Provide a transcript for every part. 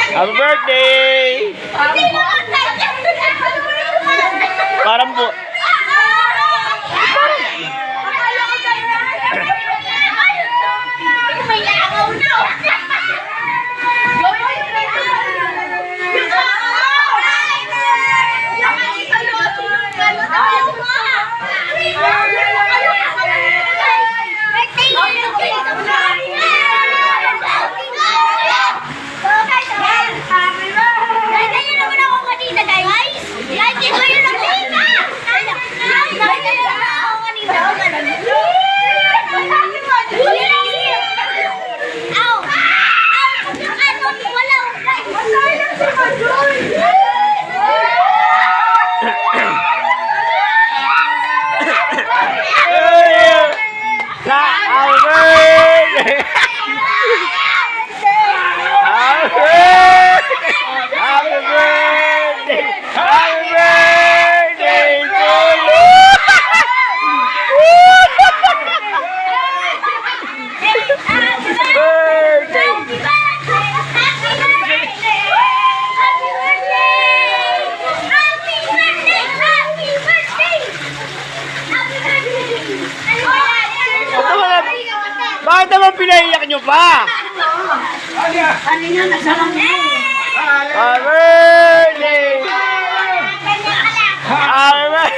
Happy birthday! Parang po. Bakit naman pinaiyak nyo pa? Kanina nagsalang mo. Happy birthday! Happy birthday!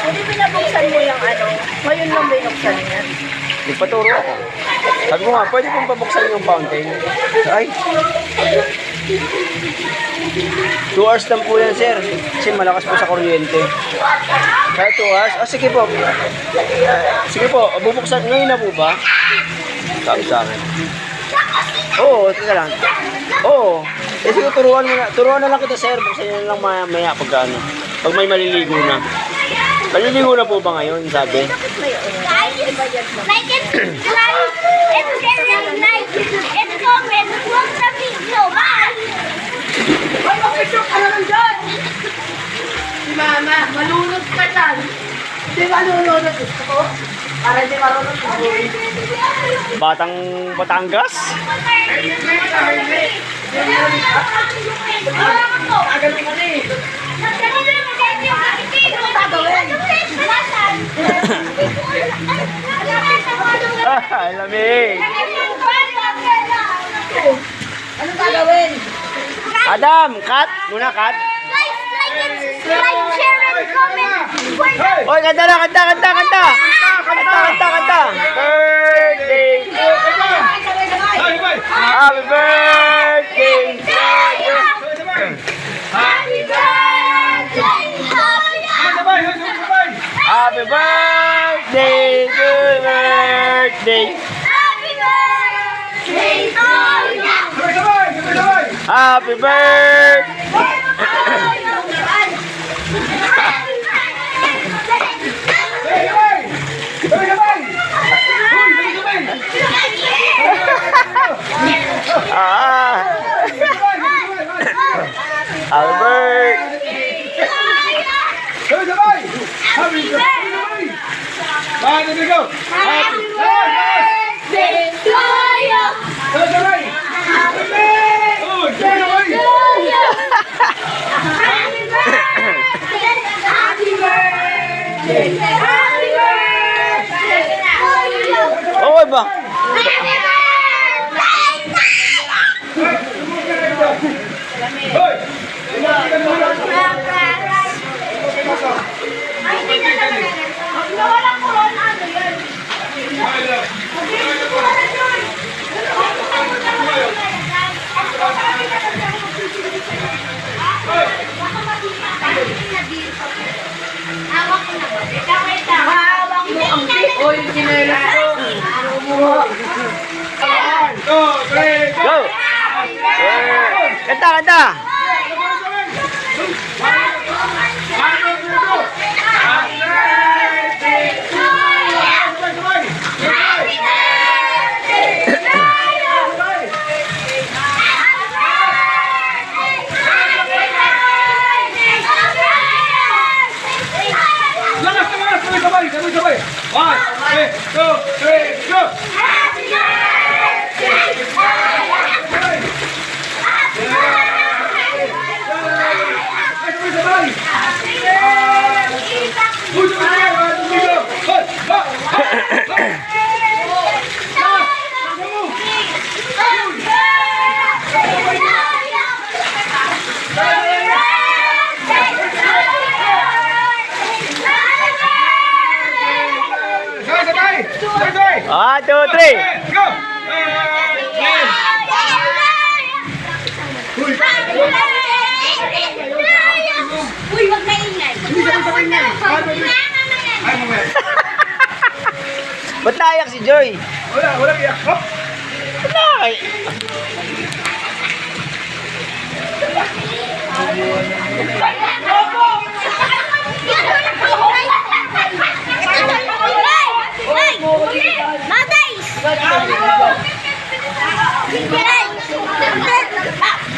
Hindi binabuksan mo yung ano? Ngayon lang binuksan yan. Nagpaturo ako. Sabi ko nga, pwede kong pabuksan yung fountain. Ay! 2 hours lang po yan, sir. Kasi malakas po sa kuryente. Kaya 2 hours? Ah, sige po. Sige po, bubuksan. Ngayon na po ba? Sabi sa akin. Oo, teka lang. Oo. Eh, sige, turuan mo na. Turuan na lang kita, sir. Buksan nyo na lang maya pagka ano. Pag may maliligo na. Maliligo na po ba ngayon, sabi? Like it, like, and share it, like, and comment, huwag sa video, bye! Ay, mag-picture ka naman dyan! Si Mama, malunod ka dyan. Hindi malunod. Gusto ko? Para hindi marunod ka. Batang Batangas? Agaling ka na eh. Ah, lamig. Anong gagawin? Adam, cut. Muna, cut. Like, share, and comment. Oy, kanta na, kanta. Kanta. Birthday. Happy birthday to you. Happy birthday, Happy birthday to birthday. happy birthday to you. Happy birthday. Ah. Happy birthday. Happy birthday. Bye, there we go. Happy birthday to you. Happy birthday to you. Happy birthday. Happy birthday. Happy birthday to you. Okay ba? Happy birthday. Hoy! Ay, hindi na lang. Walang corona, ano yan? Hawak mo ang big. O, yung kinelas ko. One, two, three, go! Go! Kanta, kanta! Sabay! One, two, three, go! Sabay! Uy, sabay! One, two, go! Hoy! Ha! Sabay! Sabay! 1, 2, 3! Go! Uy, wag na ingay. Ba't naiyak si Joy? Wala iyak. Hop! Ay.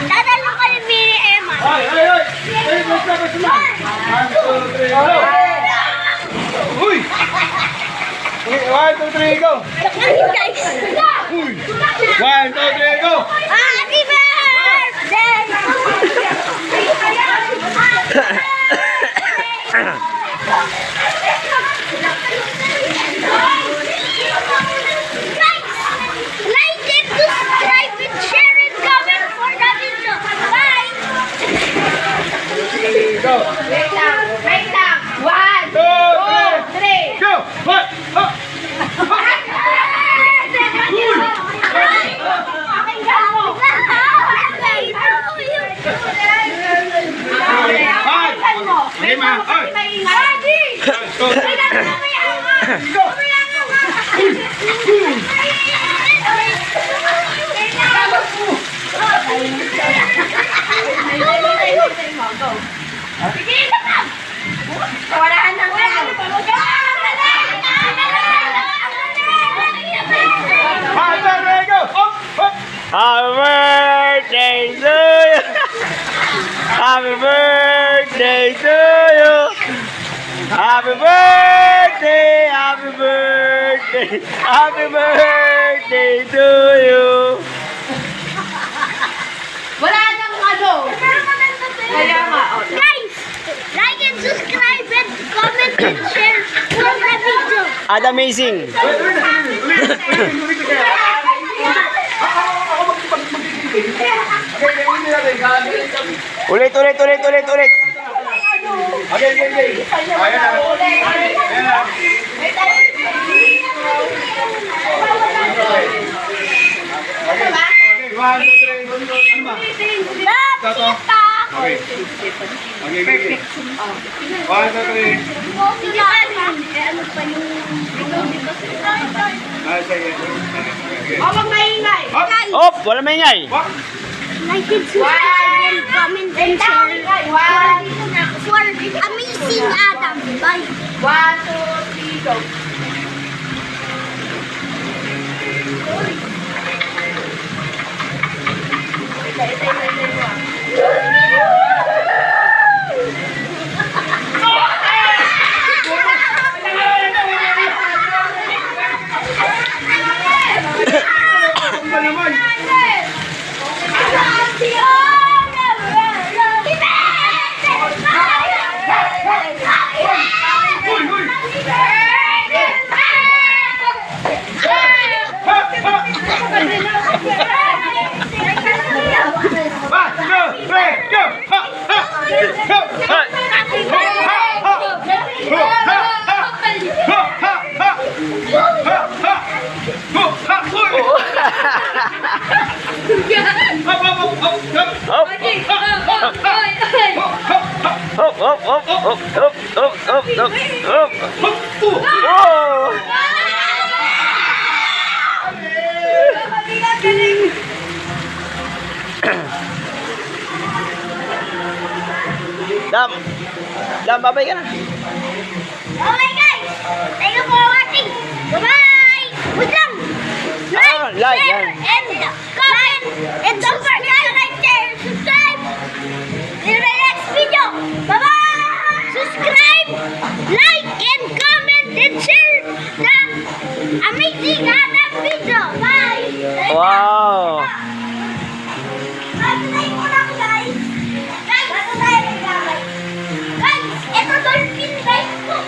Dadalo ka ni Miri Emma. Ay! Ay, let's go! One, two, three, go! Uy! One, two, three, go! Guys. Uy! One, two, three, go! Happy Like it, subscribe, and share and comment for the video. Bye! Go! Wait lang. 1, Two, 2, 3. go! Hop! Hop! Ay! Okay, ma. Ay! Go! Go! Wala na nga. One, two, three, go! Hop! Hop! Happy birthday to you! Happy birthday to you! Happy birthday! Happy birthday! Happy birthday to you! Wala nang ano. Kaya nga. Guys, like and subscribe and comment and share for the video. At amazing! Ulit! Okay. Ayan na. Ayan na. Okay, one, two, three, go. Ano ba? Tato? Okay. Okay. One, two, three. Ah, sige. O, wag maingay. Hop! Op! Wala maingay! Hop! Like and subscribe and comment and share for amazing Adam. Bye. 1, 2, 3, go. Ano ba naman? Uy! Hop! Hop, hop, hop, hop, hop, hop, hop, hop, hop. Oh! Dam! Dam, babay ka na. Okay guys, thank you for watching. Bye-bye. Wait lang. Like, share, yan. and comment. And don't forget to like, share, and subscribe. In the next video. Bye-bye. Subscribe, like, and comment, and share the amazing Adam video. Bye. Wow! Bye-bye mo lang guys. Guys, ano tayo nagkakay? Guys, ito dolphin guys ko.